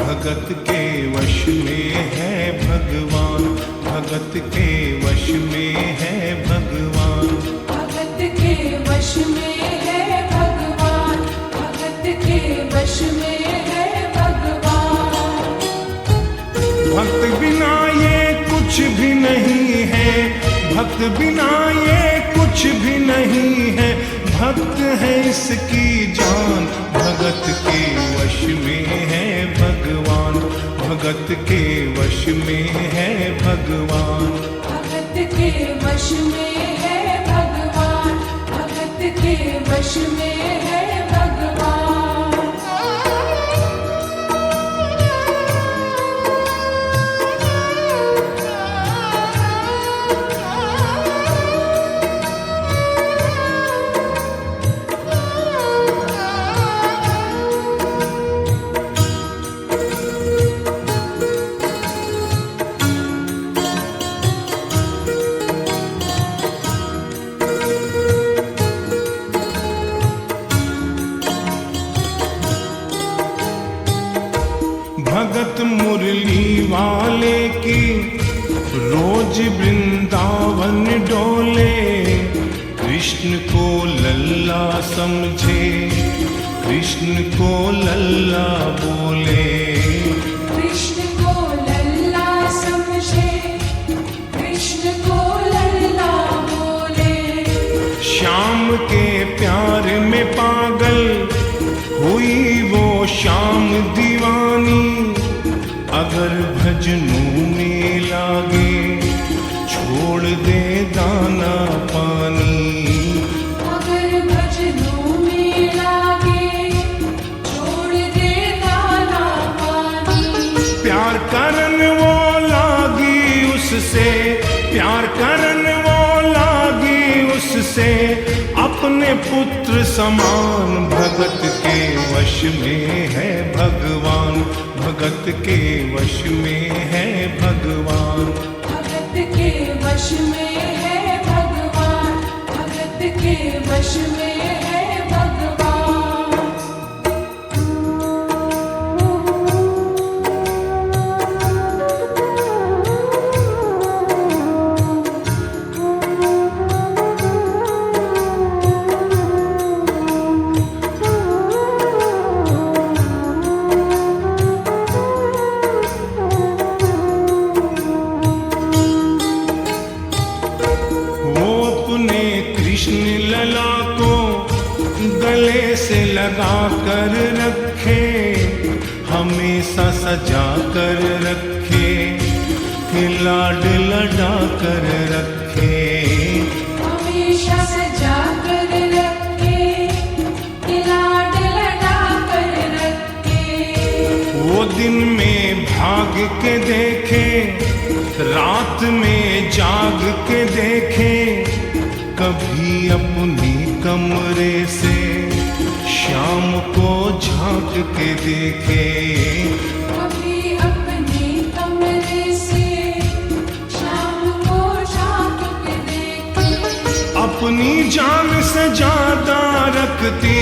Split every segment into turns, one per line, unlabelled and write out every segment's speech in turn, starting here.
भगत के वश में है भगवान, भगत के वश में है भगवान,
भगत के वश में है भगवान, भगत के वश में है भगवान।
भक्त बिना ये कुछ भी नहीं है, भक्त बिना ये कुछ भी नहीं है, भक्त है इसकी जान। भगत के वश में है भगवान, भगत के वश में है भगवान,
भगत के वश में है भगवान, भगत के वश में है भगवान।
भगत मुरली वाले की रोज वृंदावन डोले, कृष्ण को लल्ला समझे, कृष्ण को लल्ला बोले,
कृष्ण को लल्ला समझे, कृष्ण को लल्ला बोले।
श्याम के प्यार में पागल हुई वो श्याम दीवानी, अगर भजनों में लागे छोड़ दे दाना पानी,
अगर भजनों में लागे छोड़ दे दाना पानी।
प्यार करन वो लागी उससे, प्यार करन वो लागी उससे, अपने पुत्र समान। भगत के वश में है भगवान, भगत के वश में है भगवान,
भगत के वश में है भगवान, भगत के वश में है भगवान।
कृष्ण लला को गले से लगा कर रखे, हमेशा सजा कर रखे, लाड लड़ा कर रखे,
हमेशा सजा कर रखे, लाड लड़ा कर रखे।
वो दिन में भाग के देखे, रात में जाग के देखे, कभी अपनी कमरे से शाम को झांक के देखे,
कभी अपने कमरे से शाम को झांक के देखे।
अपनी जान से ज्यादा रखती,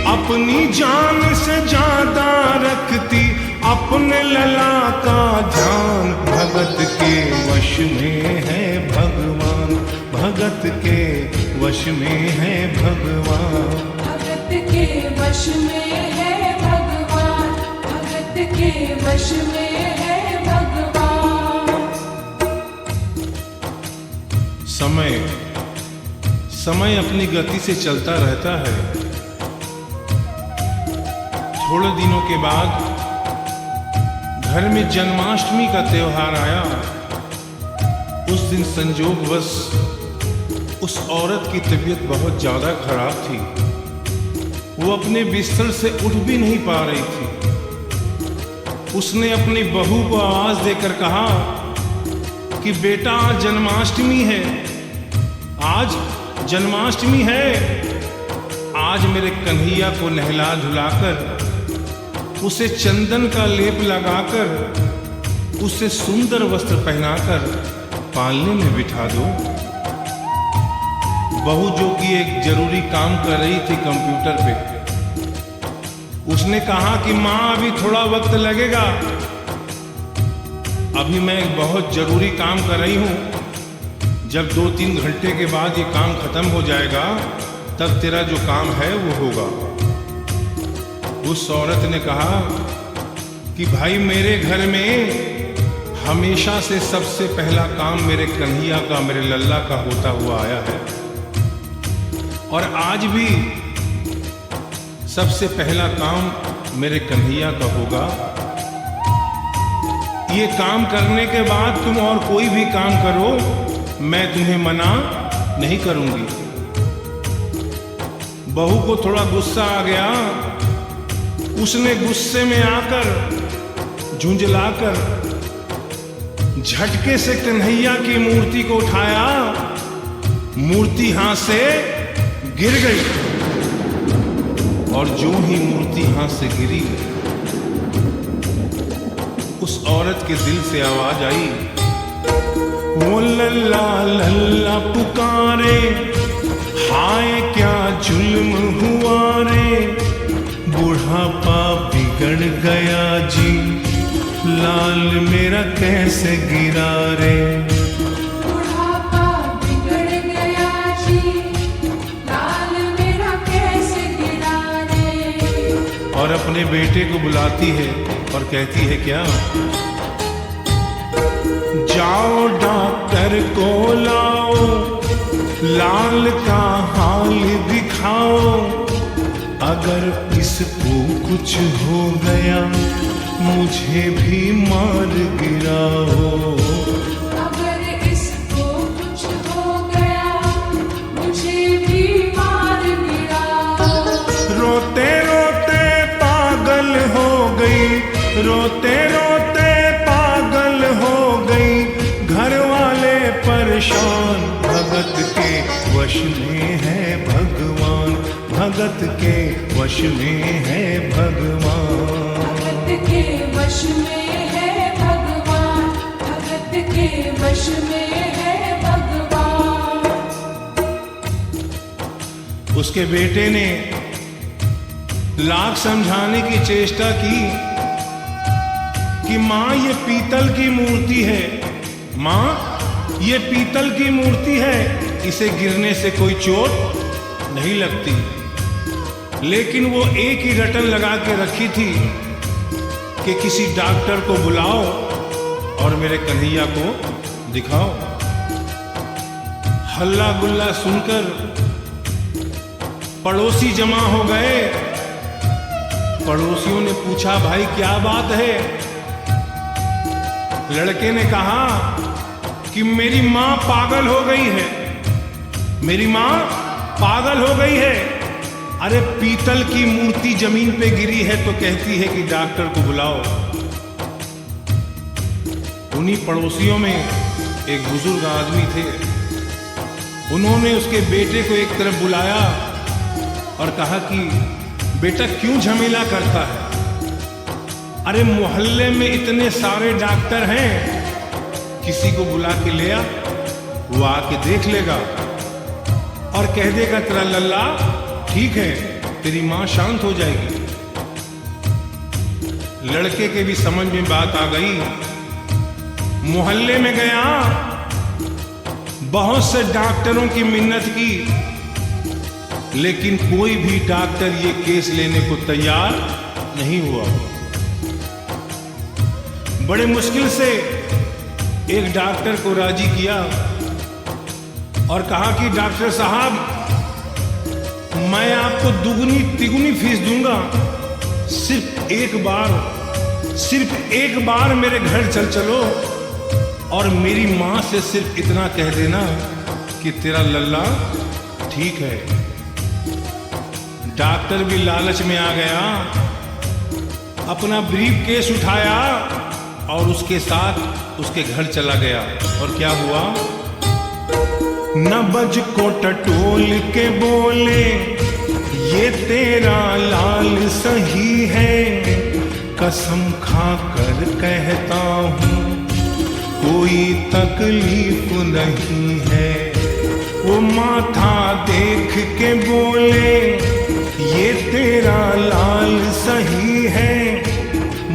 अपनी जान से ज्यादा रखती, अपने लला का ध्यान। भगत के वश में है भगवान, भगत के वश में है भगवान,
भगत के वश में है भगवान, भगत के वश में है भगवान।
समय समय अपनी गति से चलता रहता है। थोड़े दिनों के बाद घर में जन्माष्टमी का त्योहार आया। उस दिन संजोगवश उस औरत की तबीयत बहुत ज्यादा खराब थी। वो अपने बिस्तर से उठ भी नहीं पा रही थी। उसने अपनी बहू को आवाज देकर कहा कि बेटा आज जन्माष्टमी है, आज जन्माष्टमी है। आज मेरे कन्हैया को नहला धुलाकर, उसे चंदन का लेप लगाकर, उसे सुंदर वस्त्र पहनाकर पालने में बिठा दो। बहू जो कि एक जरूरी काम कर रही थी कंप्यूटर पे, उसने कहा कि माँ अभी थोड़ा वक्त लगेगा, अभी मैं एक बहुत जरूरी काम कर रही हूं। जब 2-3 घंटे के बाद ये काम खत्म हो जाएगा तब तेरा जो काम है वो होगा। उस औरत ने कहा कि भाई मेरे घर में हमेशा से सबसे पहला काम मेरे कन्हैया का, मेरे लल्ला का होता हुआ आया है, और आज भी सबसे पहला काम मेरे कन्हैया का होगा। ये काम करने के बाद तुम और कोई भी काम करो, मैं तुम्हें मना नहीं करूंगी। बहू को थोड़ा गुस्सा आ गया। उसने गुस्से में आकर, झुंझलाकर झटके से कन्हैया की मूर्ति को उठाया। मूर्ति हाथ से गिर गई, और जो ही मूर्ति हाथ से गिरी, उस औरत के दिल से आवाज आई, वो लल्ला लल्ला पुकारे, हाय क्या जुल्म हुआ रे, बुढ़ापा बिगड़ गया जी, लाल मेरा कैसे गिरा रे।
बुढ़ापा बिगड़ गया जी, लाल मेरा कैसे गिरा रे।
और अपने बेटे को बुलाती है और कहती है क्या, जाओ डॉक्टर को लाओ, लाल का हाल दिखाओ, अगर इसको कुछ हो गया मुझे भी मार गिराओ।
अगर इसको कुछ हो गया मुझे भी मार गिराओ।
रोते रोते पागल हो गई, रोते रोते पागल हो गई, घर वाले परेशान, भगत के वश में है भगवान, भगत के वश में है भगवान।
भगत के वश में है भगवान, भगत के वश में है भगवान।
उसके बेटे ने लाख समझाने की चेष्टा की कि मां ये पीतल की मूर्ति है, मां ये पीतल की मूर्ति है, इसे गिरने से कोई चोट नहीं लगती। लेकिन वो एक ही रटन लगा के रखी थी कि किसी डॉक्टर को बुलाओ और मेरे कन्हैया को दिखाओ। हल्ला गुल्ला सुनकर पड़ोसी जमा हो गए। पड़ोसियों ने पूछा, भाई क्या बात है? लड़के ने कहा कि मेरी मां पागल हो गई है, मेरी मां पागल हो गई है। अरे पीतल की मूर्ति जमीन पे गिरी है तो कहती है कि डॉक्टर को बुलाओ। उन्हीं पड़ोसियों में एक बुजुर्ग आदमी थे। उन्होंने उसके बेटे को एक तरफ बुलाया और कहा कि बेटा क्यों झमेला करता है? अरे मोहल्ले में इतने सारे डॉक्टर हैं, किसी को बुला के ले आ, वो आके देख लेगा और कह देगा तेरा लल्ला ठीक है, तेरी मां शांत हो जाएगी। लड़के के भी समझ में बात आ गई। मोहल्ले में गया, बहुत से डॉक्टरों की मिन्नत की, लेकिन कोई भी डॉक्टर ये केस लेने को तैयार नहीं हुआ। बड़े मुश्किल से एक डॉक्टर को राजी किया और कहा कि डॉक्टर साहब मैं आपको दुगनी तिगुनी फीस दूंगा, सिर्फ एक बार मेरे घर चल चलो और मेरी मां से सिर्फ इतना कह देना कि तेरा लल्ला ठीक है। डॉक्टर भी लालच में आ गया, अपना ब्रीफ केस उठाया और उसके साथ उसके घर चला गया। और क्या हुआ? नबज को टटोल के बोले, ये तेरा लाल सही है, कसम खा कर कहता हूँ कोई तकलीफ नहीं है। वो माथा देख के बोले, ये तेरा लाल सही है,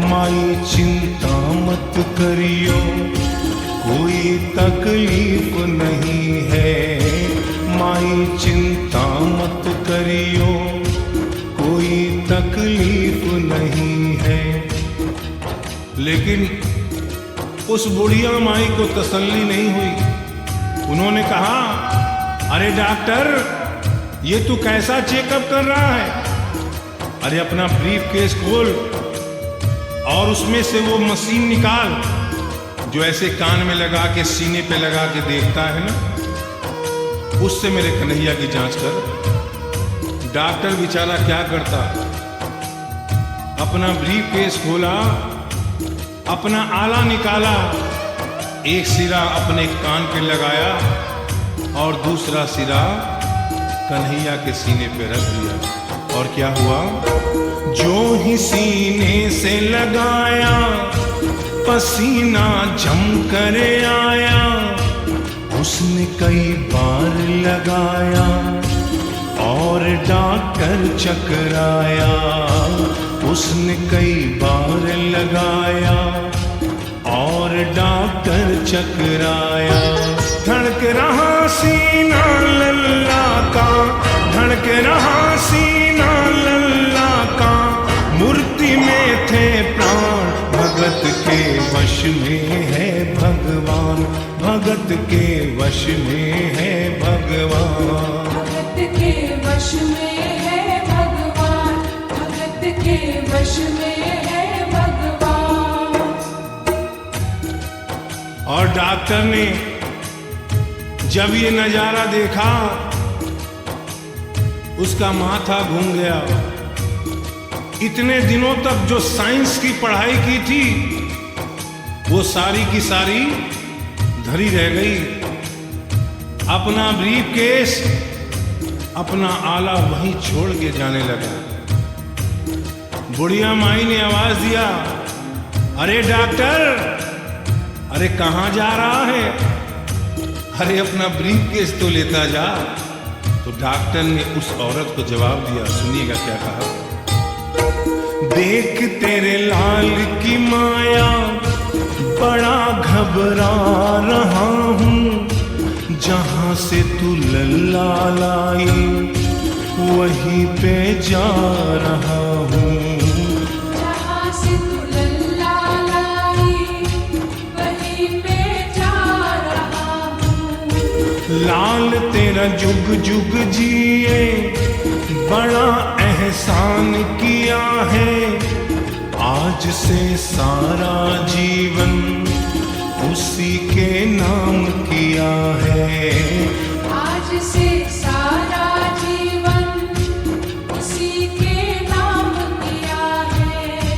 माई चिंता मत करियो, कोई तकलीफ नहीं है। माई चिंता मत करियो, कोई तकलीफ नहीं है। लेकिन उस बुढ़िया माई को तसल्ली नहीं हुई। उन्होंने कहा, अरे डॉक्टर, ये तू कैसा चेकअप कर रहा है? अरे अपना ब्रीफ केस खोल और उसमें से वो मशीन निकाल जो ऐसे कान में लगा के सीने पे लगा के देखता है ना, उससे मेरे कन्हैया की जांच कर। डॉक्टर बेचारा क्या करता, अपना ब्रीफ केस खोला, अपना आला निकाला, एक सिरा अपने कान पे लगाया और दूसरा सिरा कन्हैया के सीने पे रख दिया। और क्या हुआ, जो ही सीने से लगाया, पसीना जम कर आया। उसने कई बार लगाया और डॉक्टर चकराया। उसने कई बार लगाया और डॉक्टर चकराया। धड़क रहा सीना लल्ला का, धड़क रहा सीना लल्ला का, मूर्ति में थे प्राण, भगत के वश में है भगवान, भगत के वश में है भगवान।
भगत के वश में है भगवान, भगत के वश में है भगवान।
और डॉक्टर ने जब ये नजारा देखा, उसका माथा घूम गया। इतने दिनों तक जो साइंस की पढ़ाई की थी, वो सारी की सारी धरी रह गई। अपना ब्रीफ केस, अपना आला वहीं छोड़ के जाने लगा। बुढ़िया माई ने आवाज दिया, अरे डॉक्टर, अरे कहाँ जा रहा है? अरे अपना ब्रीफ केस तो लेता जा। तो डॉक्टर ने उस औरत को जवाब दिया, सुनिएगा क्या कहा। देख तेरे लाल की माया, बड़ा घबरा रहा हूँ। जहाँ से तू लल्ला लाई, वहीं पे जा रहा हूँ।
जहाँ से तू लल्ला लाई, वहीं पे जा रहा हूँ।
लाल तेरा जुग जुग जिए, बड़ा एहसान किया है। आज से सारा जीवन उसी के नाम किया है।
आज से